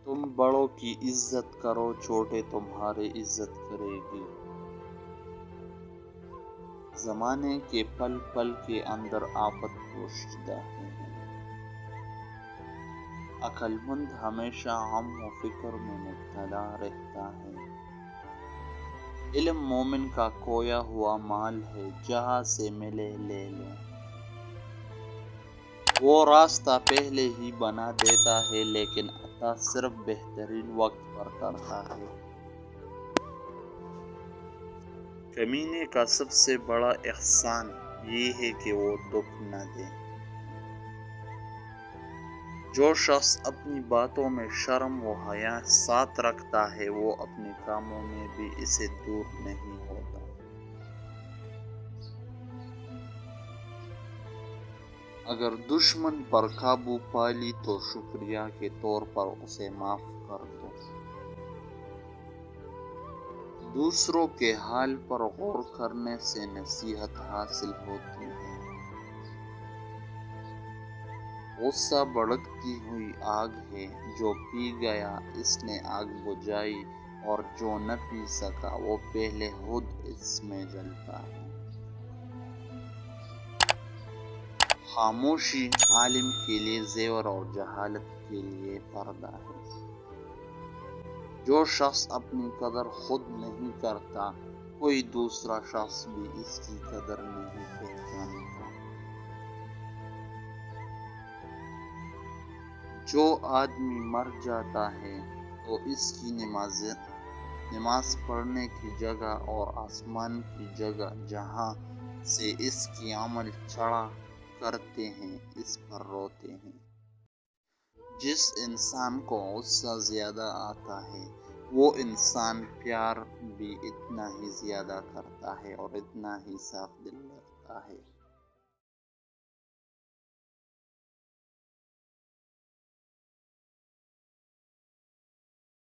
تم بڑوں کی عزت کرو، چھوٹے تمہاری عزت کریں گے۔ زمانے کے پل پل کے اندر آفت پوشیدہ ہے۔ عقل مند ہمیشہ غم و فکر میں مبتلا رہتا ہے۔ علم مومن کا کھویا ہوا مال ہے، جہاں سے ملے لے لو۔ وہ راستہ پہلے ہی بنا دیتا ہے، لیکن عطا صرف بہترین وقت پر کرتا ہے۔ کمینے کا سب سے بڑا احسان یہ ہے کہ وہ دکھ نہ دے۔ جو شخص اپنی باتوں میں شرم و حیا ساتھ رکھتا ہے، وہ اپنے کاموں میں بھی اسے دور نہیں ہوتا۔ اگر دشمن پر قابو پا لی تو شکریہ کے طور پر اسے معاف کر دو۔ دوسروں کے حال پر غور کرنے سے نصیحت حاصل ہوتی ہے۔ غصہ بھڑکتی ہوئی آگ ہے، جو پی گیا اس نے آگ بجھائی، اور جو نہ پی سکا وہ پہلے خود اس میں جلتا ہے۔ خاموشی عالم کے لیے زیور اور جہالت کے لیے پردہ ہے۔ جو شخص اپنی قدر خود نہیں کرتا، کوئی دوسرا شخص بھی اس کی قدر نہیں پہچانتا۔ جو آدمی مر جاتا ہے تو اس کی نماز پڑھنے کی جگہ اور آسمان کی جگہ جہاں سے اس کی عمل چڑھا کرتے ہیں، اس پر روتے ہیں۔ جس انسان کو غصہ زیادہ آتا ہے، وہ انسان پیار بھی اتنا ہی زیادہ کرتا ہے اور اتنا ہی صاف دل رکھتا ہے۔